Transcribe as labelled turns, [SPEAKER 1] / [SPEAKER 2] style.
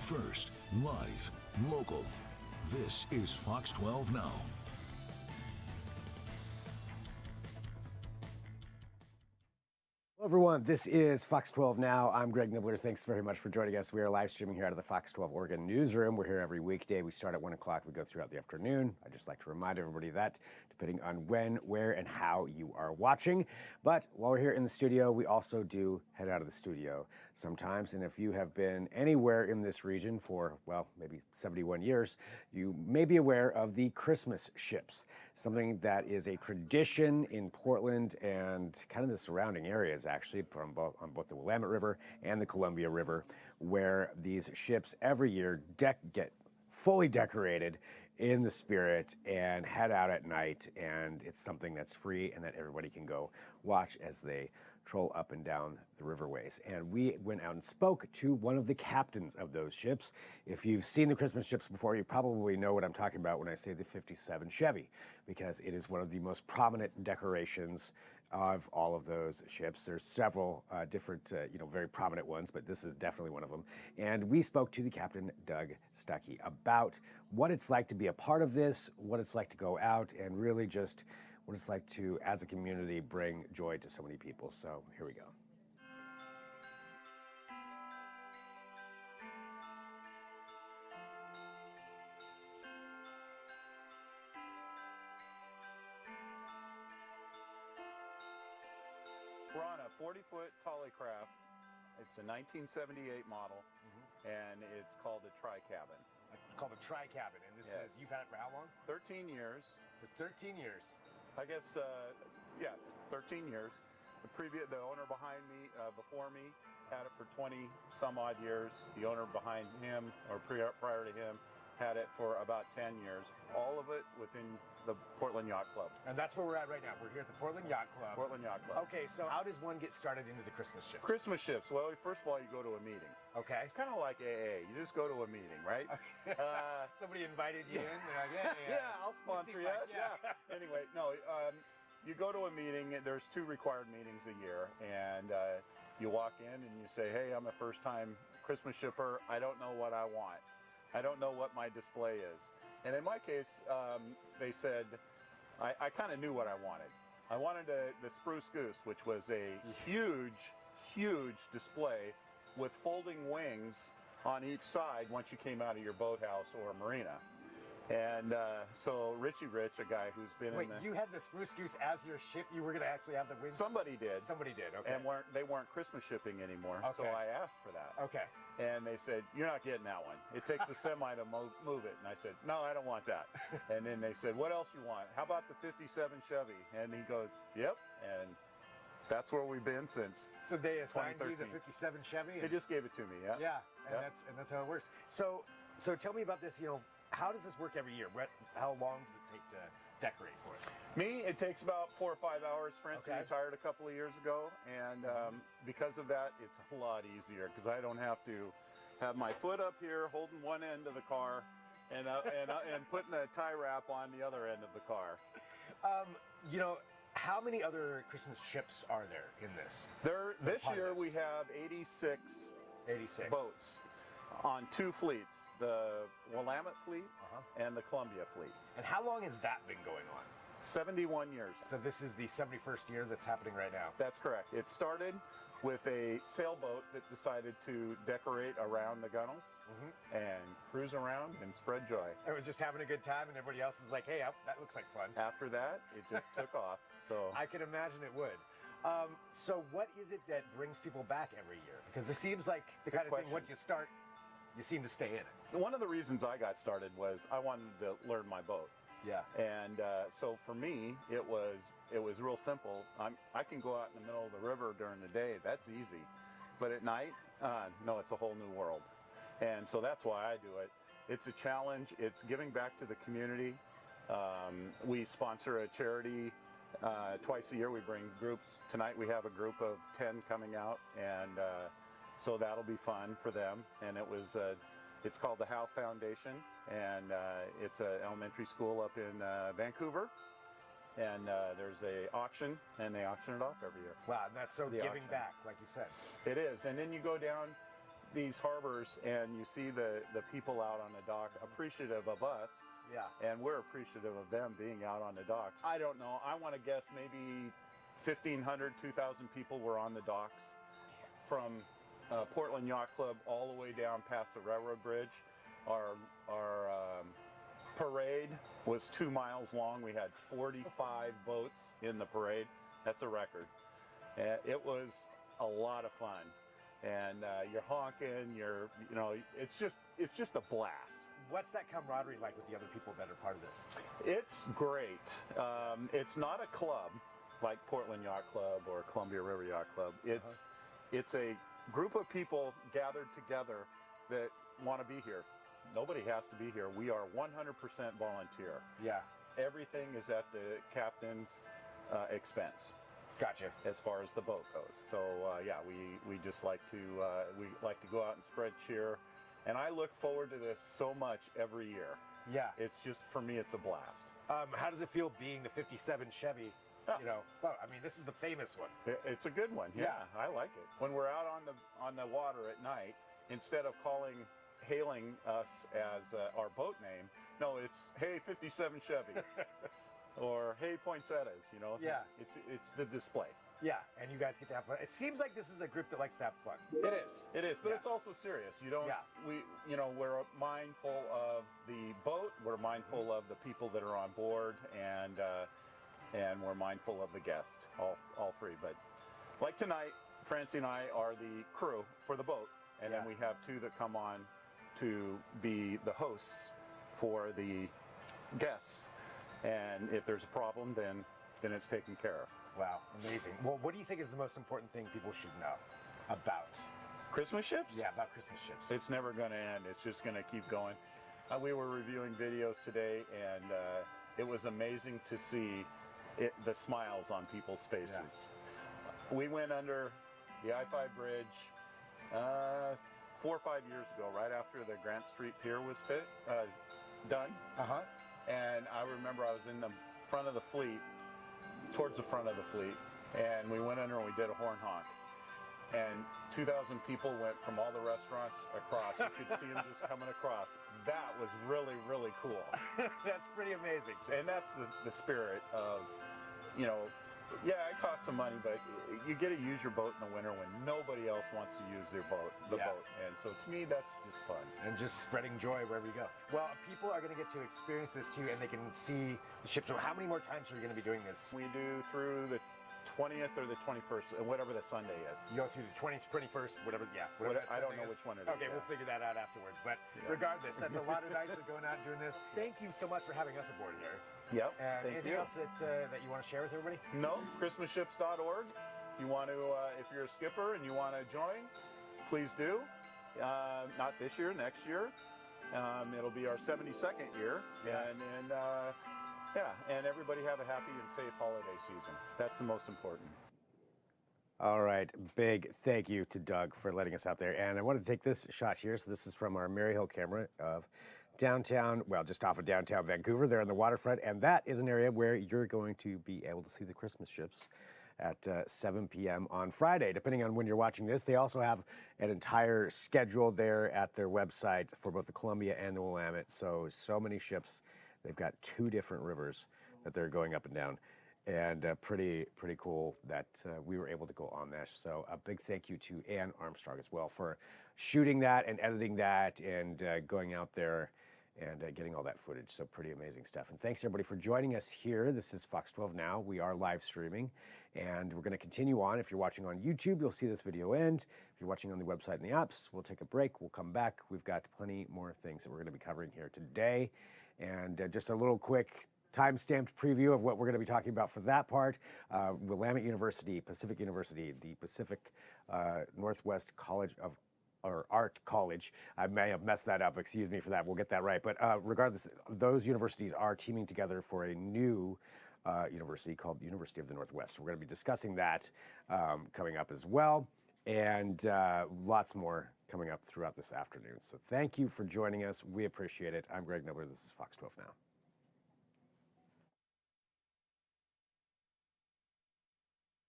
[SPEAKER 1] First, live, local. This is Fox 12 Now.
[SPEAKER 2] Hello everyone, this is Fox 12 Now. I'm Greg Nibbler. Thanks very much for joining us. We are live streaming here out of the Fox 12 Oregon newsroom. We're here every weekday. We start at 1 o'clock. We go throughout the afternoon. I'd just like to remind everybody that depending on when, where, and how you are watching. But while we're here in the studio, we also do head out of the studio sometimes. And if you have been anywhere in this region for, well, maybe 71 years, you may be aware of the Christmas ships, something that is a tradition in Portland and kind of the surrounding areas, actually, on both the Willamette River and the Columbia River, where these ships every year get fully decorated in the spirit and head out at night. And it's something that's free and that everybody can go watch as they troll up and down the riverways. And we went out and spoke to one of the captains of those ships. If you've seen the Christmas ships before, you probably know what I'm talking about when I say the 57 Chevy, because it is one of the most prominent decorations of all of those ships. There's several different, very prominent ones, but this is definitely one of them. And we spoke to the Captain Doug Stucky about what it's like to be a part of this, what it's like to go out, and really just what it's like to, as a community, bring joy to so many people. So here we go.
[SPEAKER 3] We're on a 40-foot Tollycraft. It's a 1978 model, and it's called a tri-cabin.
[SPEAKER 2] Called a tri-cabin, and this is, you've had it for how long?
[SPEAKER 3] 13 years.
[SPEAKER 2] For 13 years.
[SPEAKER 3] I guess, 13 years. The owner behind me, before me, had it for 20 some odd years. The owner behind him, or prior to him, had it for about 10 years. All of it within the Portland Yacht Club.
[SPEAKER 2] And that's where we're at right now. We're here at the Portland Yacht Club.
[SPEAKER 3] Portland Yacht Club.
[SPEAKER 2] Okay, so how does one get started into the Christmas ship?
[SPEAKER 3] Christmas ships. Well, first of all, you go to a meeting.
[SPEAKER 2] Okay.
[SPEAKER 3] It's kind of like AA. You just go to a meeting, right?
[SPEAKER 2] Okay. Somebody invited you in. They're like,
[SPEAKER 3] yeah, I'll sponsor you. Yeah. Anyway, no, you go to a meeting. There's 2 required meetings a year, and you walk in and you say, hey, I'm a first-time Christmas shipper. I don't know what I want. I don't know what my display is. And in my case, they said, I kind of knew what I wanted. I wanted the Spruce Goose, which was a huge, huge display with folding wings on each side once you came out of your boathouse or marina. And so Richie Rich, a guy who's been
[SPEAKER 2] Wait, you had the Spruce Goose as your ship? You were going to actually have the wings?
[SPEAKER 3] Somebody did.
[SPEAKER 2] Somebody did, okay.
[SPEAKER 3] And they weren't Christmas shipping anymore, so
[SPEAKER 2] Okay.
[SPEAKER 3] I asked for that.
[SPEAKER 2] Okay.
[SPEAKER 3] And they said, you're not getting that one. It takes a semi to move it. And I said, no, I don't want that. And then they said, what else you want? How about the 57 Chevy? And he goes, yep. And that's where we've been since.
[SPEAKER 2] So they assigned you
[SPEAKER 3] 2013.
[SPEAKER 2] the 57 Chevy?
[SPEAKER 3] They just gave it to me, yeah.
[SPEAKER 2] Yeah, and that's how it works. So tell me about this, how does this work every year? How long does it take to decorate for it?
[SPEAKER 3] Me, it takes about 4 or 5 hours. Francie retired a couple of years ago, and because of that, it's a lot easier because I don't have to have my foot up here holding one end of the car and putting a tie wrap on the other end of the car.
[SPEAKER 2] How many other Christmas ships are there in this?
[SPEAKER 3] This year we have 86 boats on 2 fleets, the Willamette fleet and the Columbia fleet.
[SPEAKER 2] And how long has that been going on?
[SPEAKER 3] 71 years.
[SPEAKER 2] So this is the 71st year that's happening right now?
[SPEAKER 3] That's correct. It started with a sailboat that decided to decorate around the gunnels and cruise around and spread joy.
[SPEAKER 2] It was just having a good time and everybody else is like, hey, that looks like fun.
[SPEAKER 3] After that, it just took off. So
[SPEAKER 2] I can imagine it would. So what is it that brings people back every year? Because it seems like the kind of thing, once you start, you seem to stay in it.
[SPEAKER 3] One of the reasons I got started was I wanted to learn my boat.
[SPEAKER 2] Yeah.
[SPEAKER 3] And so for me, it was real simple. I can go out in the middle of the river during the day. That's easy. But at night, no, it's a whole new world. And so that's why I do it. It's a challenge. It's giving back to the community. We sponsor a charity twice a year. We bring groups. Tonight we have a group of 10 coming out, and so that'll be fun for them. And it's called the Howe Foundation, and it's an elementary school up in Vancouver. And there's a auction, and they auction it off every year.
[SPEAKER 2] Wow, and that's so giving back, like you said.
[SPEAKER 3] It is. And then you go down these harbors and you see the people out on the dock appreciative of us,
[SPEAKER 2] Yeah.
[SPEAKER 3] and we're appreciative of them being out on the docks. I don't know. I want to guess maybe 1,500, 2,000 people were on the docks from Portland Yacht Club all the way down past the railroad bridge. Our parade was 2 miles long. We had 45 boats in the parade. That's a record. It was a lot of fun, and you're honking. It's just a blast.
[SPEAKER 2] What's that camaraderie like with the other people that are part of this?
[SPEAKER 3] It's great. It's not a club like Portland Yacht Club or Columbia River Yacht Club. It's a group of people gathered together that want to be here. Nobody has to be here. We are 100% volunteer.
[SPEAKER 2] Yeah.
[SPEAKER 3] Everything is at the captain's expense.
[SPEAKER 2] Gotcha.
[SPEAKER 3] As far as the boat goes. So yeah, we just like to go out and spread cheer, and I look forward to this so much every year.
[SPEAKER 2] Yeah.
[SPEAKER 3] It's just, for me, it's a blast.
[SPEAKER 2] How does it feel being the '57 Chevy? Well, I mean, this is the famous one.
[SPEAKER 3] It's a good one. Yeah, I like it. When we're out on the water at night, instead of hailing us as our boat name, no, it's hey 57 Chevy, or hey poinsettias.
[SPEAKER 2] Yeah.
[SPEAKER 3] It's the display.
[SPEAKER 2] Yeah, and you guys get to have fun. It seems like this is a group that likes to have fun.
[SPEAKER 3] It is, but it's also serious. We're mindful of the boat. We're mindful of the people that are on board, and we're mindful of the guest. All three. But like tonight, Francie and I are the crew for the boat, and then we have two that come on to be the hosts for the guests. And if there's a problem, then it's taken care of.
[SPEAKER 2] Wow, amazing. Well, what do you think is the most important thing people should know about
[SPEAKER 3] Christmas ships?
[SPEAKER 2] Yeah, about Christmas ships.
[SPEAKER 3] It's never going to end. It's just going to keep going. We were reviewing videos today, and it was amazing to see the smiles on people's faces. Yeah. We went under the I-5 bridge 4 or 5 years ago, right after the Grant Street Pier was done. And I remember I was in the front of the fleet, towards the front of the fleet, and we went under and we did a horn honk. And 2,000 people went from all the restaurants across. You could see them just coming across. That was really, really cool.
[SPEAKER 2] That's pretty amazing.
[SPEAKER 3] And that's the spirit of, yeah, it costs some money, but you get to use your boat in the winter when nobody else wants to use their boat, boat. And so to me, that's just fun.
[SPEAKER 2] And just spreading joy wherever you go. Well, people are going to get to experience this too, and they can see the ship. So how many more times are you going to be doing this?
[SPEAKER 3] We do through the 20th or the 21st, whatever the Sunday is.
[SPEAKER 2] You go through the 20th, 21st, whatever, yeah.
[SPEAKER 3] I don't know which one it is.
[SPEAKER 2] Okay, we'll figure that out afterward. But regardless, that's a lot of nights of going out and doing this. Thank you so much for having us aboard here.
[SPEAKER 3] Yep,
[SPEAKER 2] and
[SPEAKER 3] thank
[SPEAKER 2] anything
[SPEAKER 3] you.
[SPEAKER 2] else that you want to share with everybody?
[SPEAKER 3] No, ChristmasShips.org. You want to, if you're a skipper and you want to join, please do. Not this year, next year. It'll be our 72nd year.
[SPEAKER 2] Yes.
[SPEAKER 3] And everybody have a happy and safe holiday season. That's the most important.
[SPEAKER 2] All right, big thank you to Doug for letting us out there. And I wanted to take this shot here. So this is from our Maryhill camera of downtown, well, just off of downtown Vancouver. They're on the waterfront, and that is an area where you're going to be able to see the Christmas ships at 7 p.m. on Friday, depending on when you're watching this. They also have an entire schedule there at their website for both the Columbia and the Willamette. So many ships. They've got 2 different rivers that they're going up and down, and pretty cool that we were able to go on that. So a big thank you to Ann Armstrong as well for shooting that and editing that and going out there and getting all that footage. So pretty amazing stuff. And thanks everybody for joining us here. This is Fox 12 Now. We are live streaming, and we're going to continue on. If you're watching on YouTube, you'll see this video end. If you're watching on the website and the apps, we'll take a break. We'll come back. We've got plenty more things that we're going to be covering here today. And just a little quick time-stamped preview of what we're going to be talking about for that part. Willamette University, Pacific University, the Pacific Northwest College of Art College. I may have messed that up. Excuse me for that. We'll get that right. But regardless, those universities are teaming together for a new university called University of the Northwest. We're going to be discussing that coming up as well, and lots more coming up throughout this afternoon. So thank you for joining us. We appreciate it. I'm Greg Nibler. This is Fox 12 Now.